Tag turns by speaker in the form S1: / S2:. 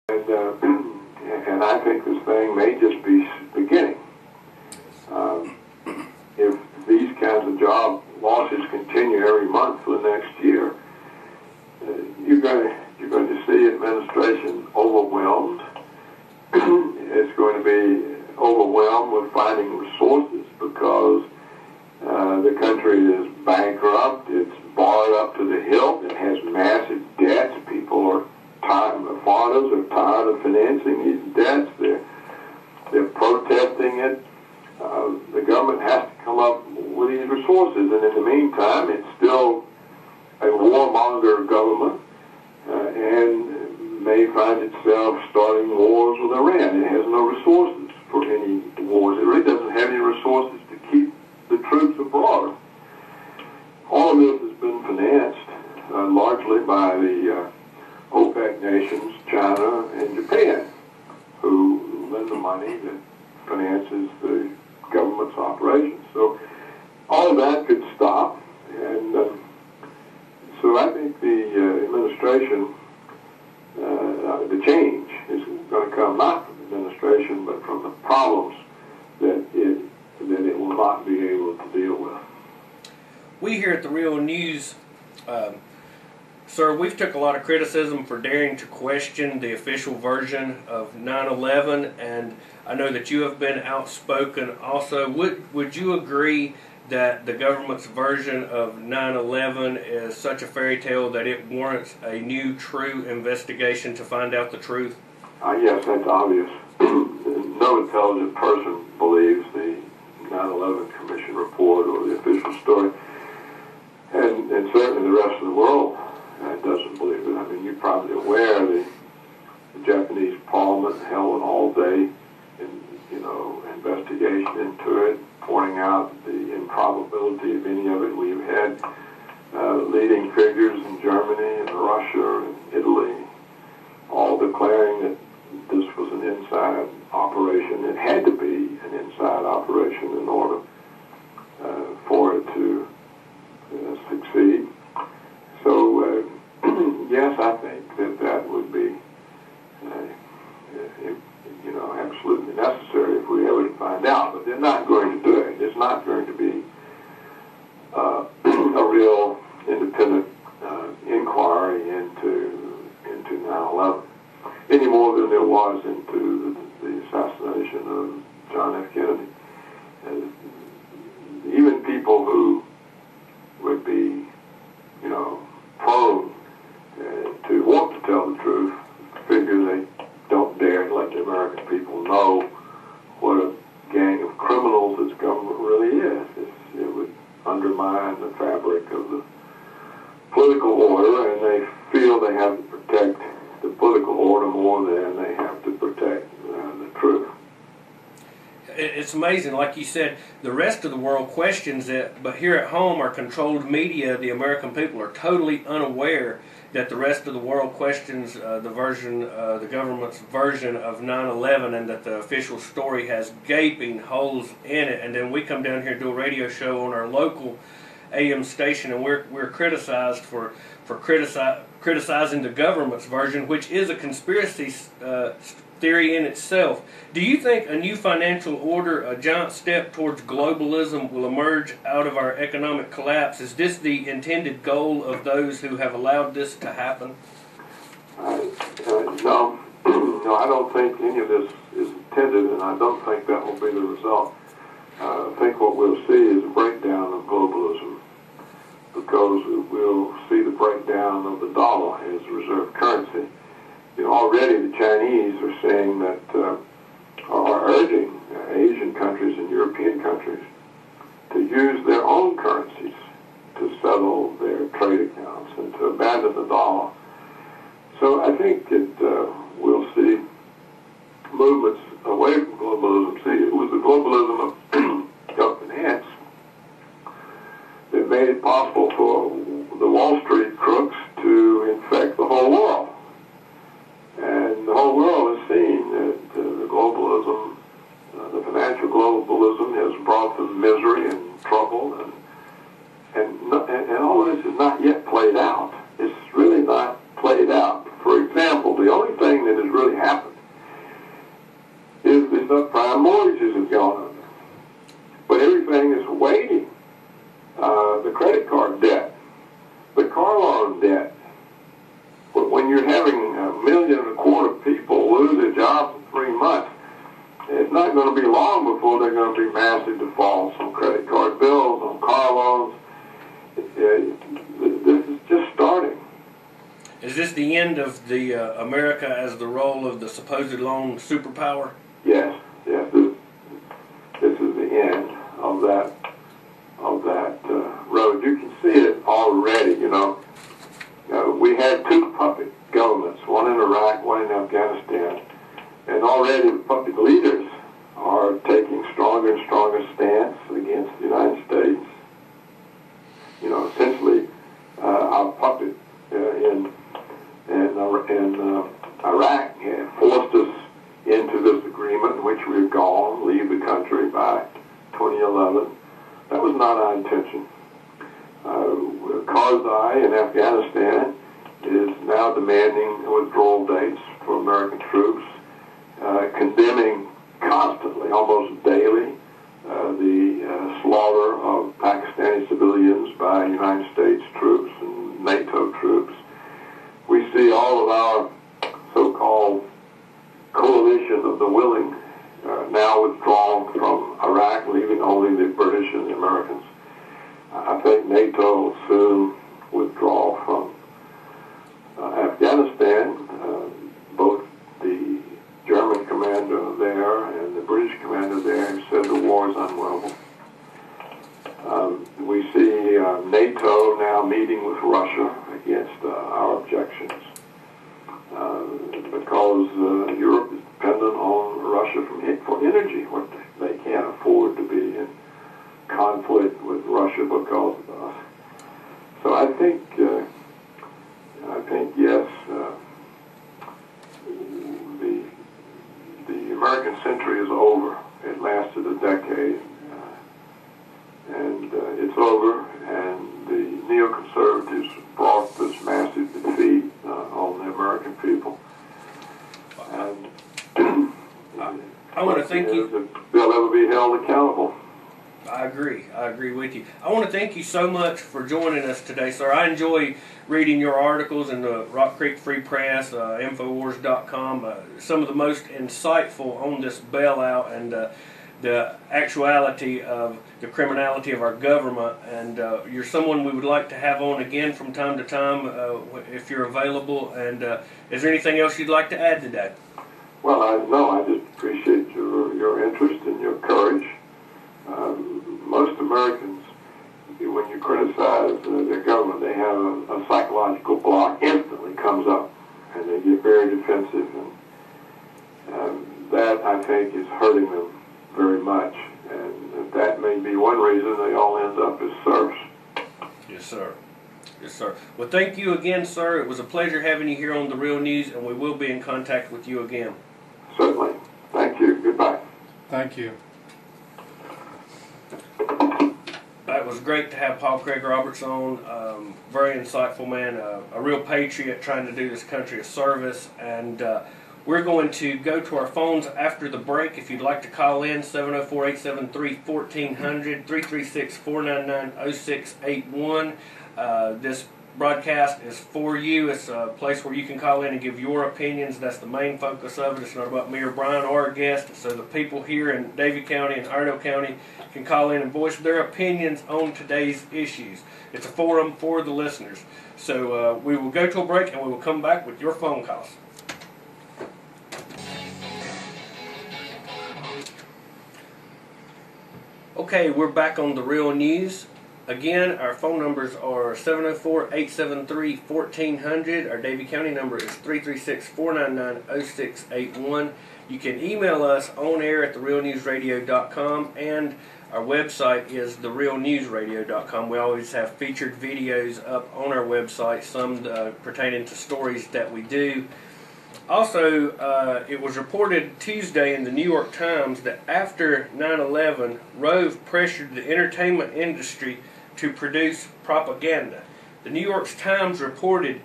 S1: And, and I think this thing may just be beginning. If these kinds of job losses continue every month for the next year, you're going to see administration overwhelmed. It's going to be overwhelmed with finding resources because the country is bankrupt. It's borrowed up to the hilt. It has massive debts. People are tired. The fathers are tired of financing these debts. They're protesting it. The government has to come up with these resources, and in the meantime, it's still a warmonger government, and may find itself starting wars with Iran. It has no resources for any wars. It really doesn't have any resources to keep the troops abroad. All of this has been financed largely by the OPEC nations, China and Japan, who lend the money that finances the government's operations. So all of that could stop, and so I think the administration, the change is going to come not from the administration, but from the problems that it will not be able to deal with.
S2: We here at the Real News, sir, we've took a lot of criticism for daring to question the official version of 9/11, and I know that you have been outspoken also. Would you agree that the government's version of 9/11 is such a fairy tale that it warrants a new, true investigation to find out the truth?
S1: Yes, that's obvious. No intelligent person believes the 9/11 Commission report or the official story, and certainly the rest of the world doesn't believe it. I mean, you're probably aware the Japanese Parliament held an all-day, investigation into it, pointing out the improbability of any of it. We've had leading figures in Germany and Russia and Italy all declaring that this was an inside operation. It had to be an inside operation in order for it to succeed. So, yes, I think that would be, absolutely necessary if we ever find out. But they're not going to do it. It's not going to be a real independent inquiry into 9/11 any more than there was into the assassination of John F. Kennedy. Even people who would be, prone to want to tell the truth, figure they don't dare let the American people know what a gang of criminals this government really is. It would undermine the fabric of the political order, and they feel they have to protect the political order more than they have to protect the truth.
S2: It's amazing, like you said, the rest of the world questions it, but here at home, our controlled media, the American people, are totally unaware that the rest of the world questions the government's version of 9/11, and that the official story has gaping holes in it. And then we come down here and do a radio show on our local AM station, and we're criticized for criticizing the government's version, which is a conspiracy theory in itself. Do you think a new financial order, a giant step towards globalism, will emerge out of our economic collapse? Is this the intended goal of those who have allowed this to happen?
S1: No, I don't think any of this is intended, and I don't think that will be the result. I think what we'll see is a breakdown of globalism, because we'll see the breakdown of the dollar as a reserve currency. Already the Chinese are saying that, are urging Asian countries and European countries to use their own currencies to settle their trade accounts and to abandon the dollar. So I think that we'll see movements away from globalism. See, it was the globalism of finance that made it possible for the Wall Street crooks to infect the whole world. And the whole world has seen that the globalism, the financial globalism, has brought them misery and trouble, and all this is not yet played out. It's really not played out. For example, the only thing happened, is the subprime mortgages have gone under. But everything is waiting. The credit card debt, the car loan debt. When you're having 1.25 million people lose their jobs in 3 months, it's not going to be long before they're going to be massive defaults on credit card bills, on car loans. This is just starting.
S2: Is this the end of the America as the role of the supposed lone superpower?
S1: Yes, yes. This is the end of that road. You can see it already. We had 2 puppet governments, one in Iraq, one in Afghanistan, and already the puppet leaders are taking stronger and stronger stance against the United States. Essentially, our puppet in Iraq forced us into this agreement in which we're gone, leave the country by 2011. That was not our intention. Karzai in Afghanistan is now demanding withdrawal dates for American troops, condemning constantly, almost daily, the slaughter of Pakistani civilians by United States troops and NATO troops. We see all of our so-called coalition of the willing now withdrawn from Iraq, leaving only the British and the Americans. I think NATO will soon withdraw from Afghanistan. Both the German commander there and the British commander there have said the war is unwinnable. We see NATO now meeting with Russia against our objections because Europe is dependent on Russia for energy. They can't afford to be in conflict with Russia because of us. So I think yes, the American century is over. It lasted a decade, and it's over. And the neoconservatives brought this massive defeat on the American people. And
S2: I want to thank you.
S1: They'll ever be held accountable.
S2: I agree with you. I want to thank you so much for joining us today, sir. I enjoy reading your articles in the Rock Creek Free Press, Infowars.com, some of the most insightful on this bailout and the actuality of the criminality of our government. And you're someone we would like to have on again from time to time if you're available. And is there anything else you'd like to add today?
S1: Well, I just appreciate your interest and your courage. Most Americans, when you criticize their government, they have a psychological block instantly comes up, and they get very defensive, and that, I think, is hurting them very much, and that may be one reason they all end up as serfs.
S2: Yes, sir. Yes, sir. Well, thank you again, sir. It was a pleasure having you here on The Real News, and we will be in contact with you again.
S1: Certainly. Thank you. Goodbye.
S3: Thank you.
S2: It was great to have Paul Craig Roberts on. Very insightful man, a real patriot trying to do this country a service. And we're going to go to our phones after the break. If you'd like to call in, 704-873-1400, 336-499-0681. This broadcast is for you. It's a place where you can call in and give your opinions. That's the main focus of it. It's not about me or Brian or our guest. So the people here in Davie County and Iredell County can call in and voice their opinions on today's issues. It's a forum for the listeners. So we will go to a break and we will come back with your phone calls. Okay, we're back on The Real News. Again, our phone numbers are 704-873-1400. Our Davie County number is 336-499-0681. You can email us on air at therealnewsradio.com, and our website is therealnewsradio.com. We always have featured videos up on our website, some pertaining to stories that we do. Also, it was reported Tuesday in the New York Times that after 9/11, Rove pressured the entertainment industry to produce propaganda. The New York Times reported